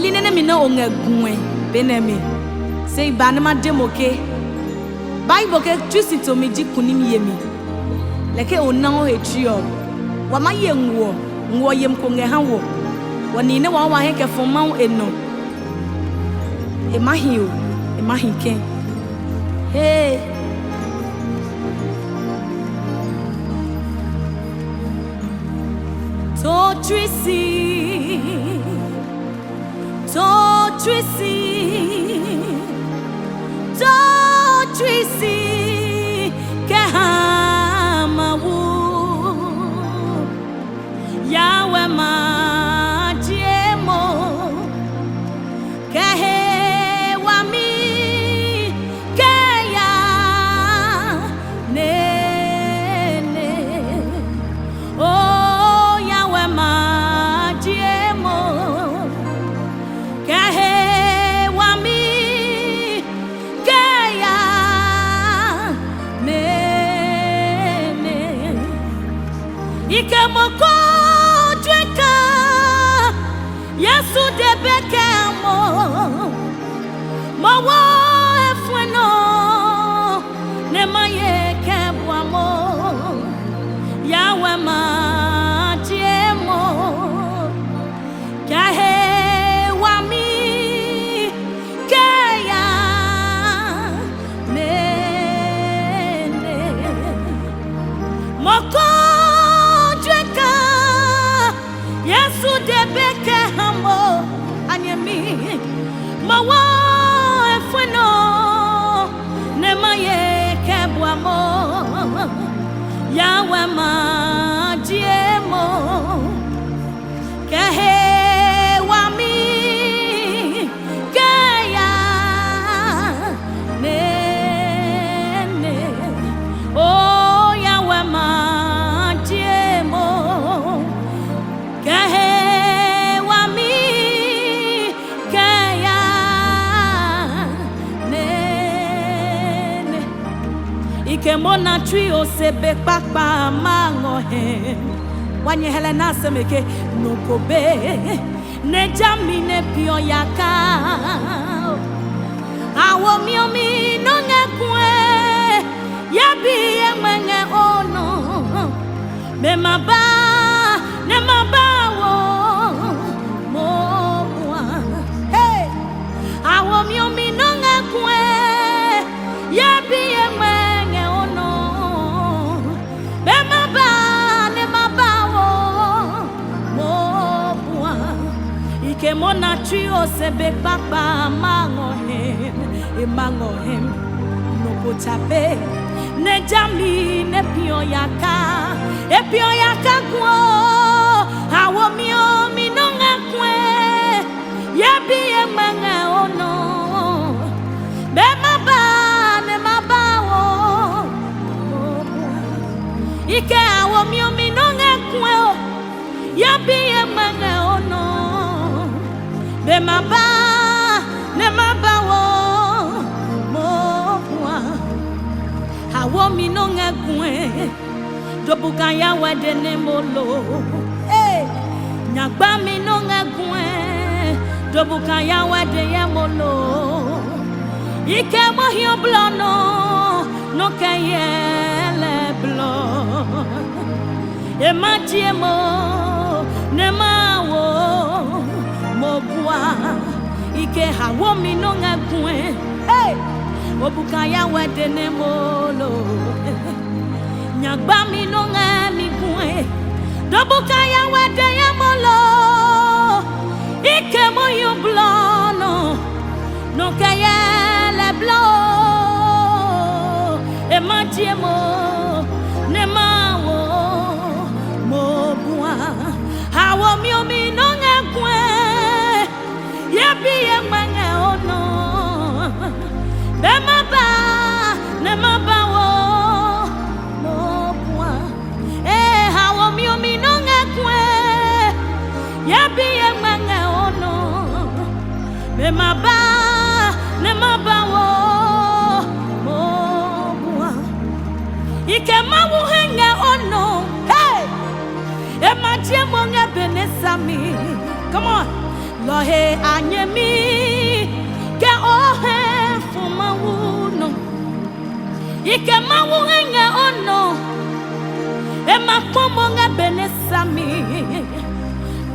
Eline me no onga gwe beneme. Say banama demoke. Bible ke twisi to me di kunim yemi. Leke onan he trio. Wa ma ye nwo yem ko nge han wo. Wani ne wa he ke foma eno. E mahi ken. Hey. Totrisi kehamawu Yahweh ma diemo kehe wami keya nene oh Yahweh ma diemo kehe wami keya nene ikemoko dweka Yesu debeke mo wo efueno ne maye kebwa mo Yahweh ma diemo kahe wami keya nene moko dweka Yesu debeke hamo anyemi mawa efueno ne maye kebwa mo Yahweh ma diemo kehe wami keya nene oh Yahweh ma diemo kehe wami keya nene ikemona trio sebe papa mango he wanye helena semeke nokobe ne jamine pio yaka awo miomi no ngekwe yabi emenge ono me maba ne mabawo mo mwa hey awo miomi no ngekwe yabi emenge ono me maba ne mabawo mo mwa ikemona trio sebe papa mango hem no potape ne jami ne pio yaka kwa hawo mi no ngakwe yabi emanga ono be maba ne mabawo ike hawo mi no ngakwe yabi emanga ono be maba ne mabawo hawo mi no ngakwe dobuka Yahweh de nemolo eh nyagba mi no ngakwe dobuka Yahweh de yemolo ike mo hio blono no kayele blo e matiemo ne mawo mo bua ike hawo mi no ngakwe eh obuka Yahweh de nemolo nyagba mi no ngami kwe dobuka Yahweh de yamolo ike mo yo blono no kayele blo e matiemo ne mawo mo bua hawo mi no ngakwe yabi emanga ono be maba ne mabawo mo bua hawo mi no ngakwe yabi emanga ono be maba ne mabawo mo bua ike mawu henge ono hey e matie mo nge benesami come on lohe anyemi ke ohe fumawuno ike mawu enge ono ema pomo nga benesami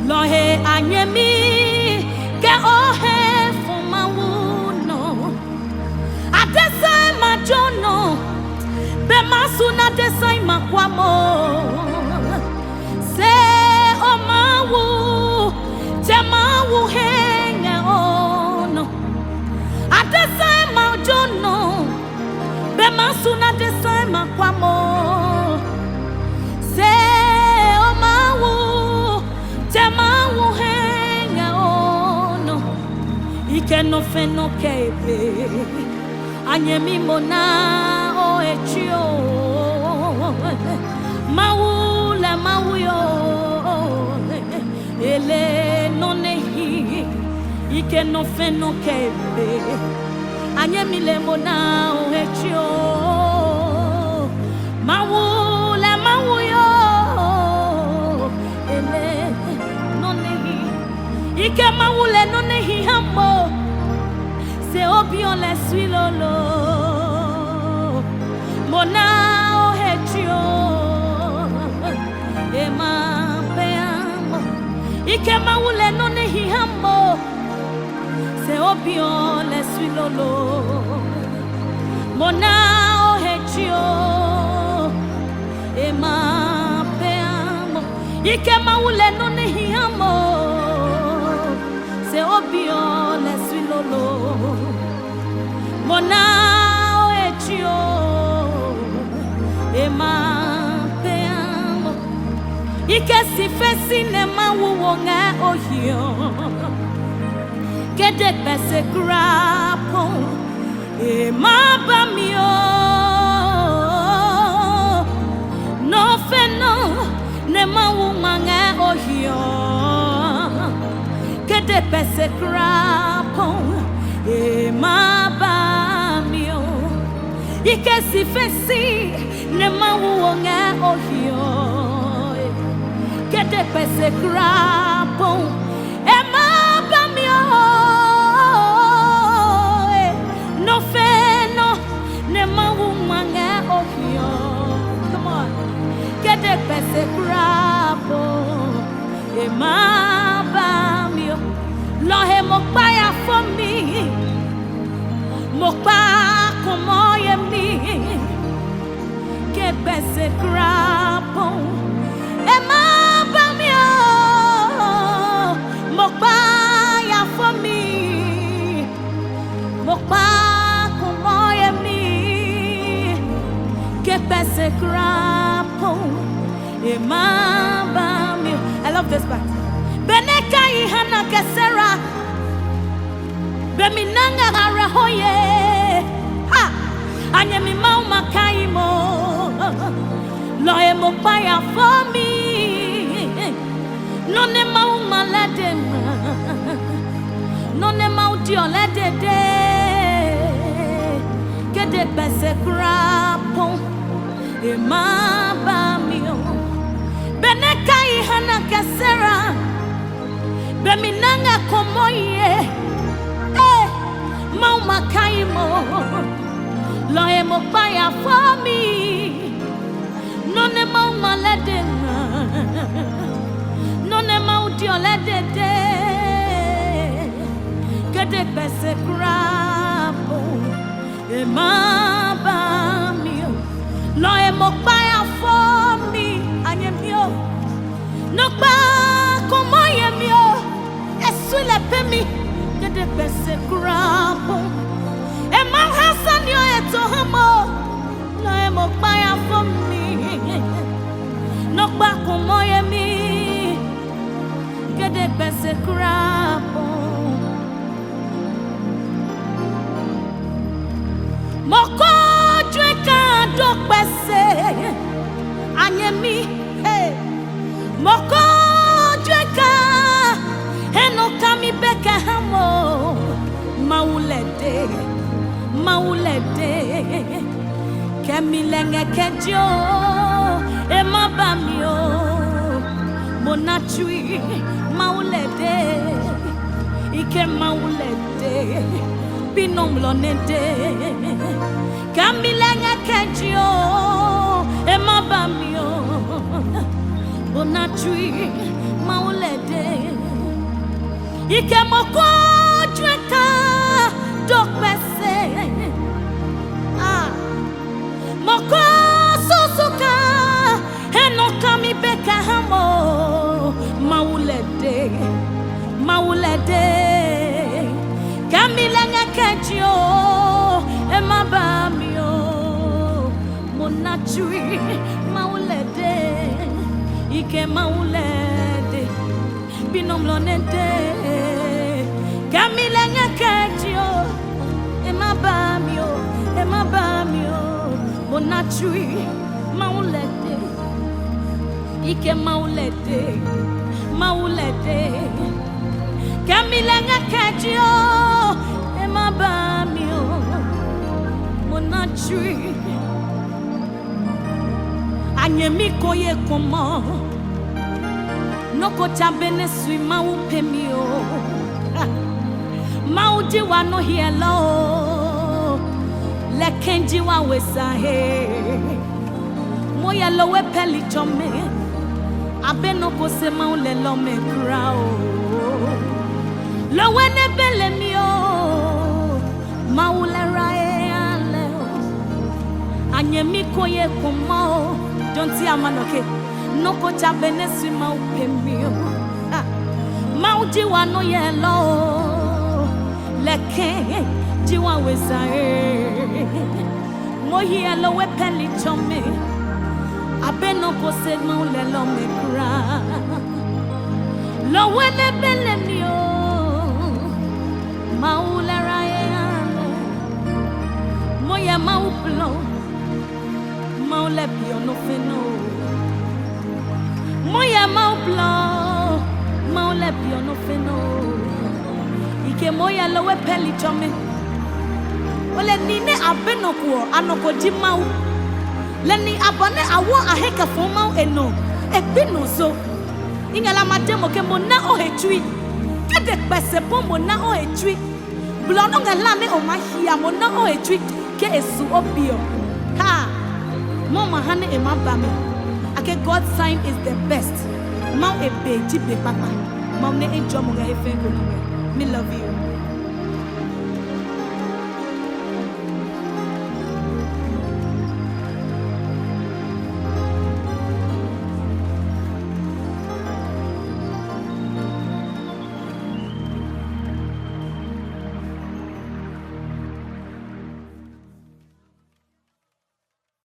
lohe anyemi ke ohe fumawuno adesa majono be masuna desa makwamo se o mawu Jamawu henge ono adesa majono be masuna desa makwamo se o mawu Jamawu henge ono ike no feno kebe anyemi mona o echio mawu la mawu yo ele nonehi ike no feno kebe anyemi le mona o echio mawu la mawu yo ele nonehi ike mawu le nonehi hamo se obion le suilolo mona o echio ema ike maule no nehi hamo se obion le suilolo mona o hechio ema peamo ike maule no nehi hamo se obion le suilolo mona o hechio ema ike si fesi ne mawu nga ohio kede pese grapo e mabamio no feno ne mawu nga ohio kede pese grapo e mabamio ike si fesi ne mawu nga ohio Kete pese grapo ema bamio no feno ne mawu manga ohio come on kete pese grapo ema bamio lohe mokpaya for me mokpa komo yemi kete pese grapo ema Mokpa ya for me Mokpa kumoye mi Kepese krapo Emaba mi I love this part Beneka ihana kesera Beminanga arahoye Ha Anye mi mauma kaimo Loe mokpa ya for me Non ne mau malade non ne mau dio lede de que de pese grapo e maba mio beneka ihana kasera beminanga komoye mau makaimo lo e mo paya for me non ne mau malade non è maudio le dede che de pese grapo e maba mio lo e mo paya for me anye mio no pa como ye mio e sulle pemi che de pese grapo e man hasan yo e to hamo lo e mo paya for me no pa como ye mio de pese grapo moko dweka do pese anyemi moko dweka eno kami beka hamo maulede kemilenge kejo emabamio monatui maulede ike maulede binom lonede kamilanga kejio emabamio bonatui maulede ike moko jweka dokbese moko susuka enokami beka hamo maulede kamilanga kejio emabamio monachui maulede ike maulede binomlonede kamilanga kejio emabamio monachui maulede ike maulede kamilanga kejio emabamio monachui anyemiko ye komo noko tabene sui mau pemio mau jiwa no hielo lekenji wa wesahe moya lowe peli chome abeno ko se mau le lo me krao lowe ne bele mio mau le rae ale anyemiko ye komo don't see amanoke no ko chabene si mau pemio mau jiwa no yelo leke jiwa wesae mo hielo we peli chome abeno ko se mau le lo me kra lo we ne bele mio mau le rae mo ya mau plo mau le pio no feno moya mau plo mau le pio no feno ike moya lo we peli chome ole nine abeno ko anoko ji mau leni abone awo aheka fo mau eno ebino zo ingala mademo ke mona o hetui kede pese bo mona o hetui blono ngala me o mahia mona o hetui ke esu obio ha mama hane e mabame ake God's sign is the best mau e beji be papa mau ne enjoy mo ga efengo no me love you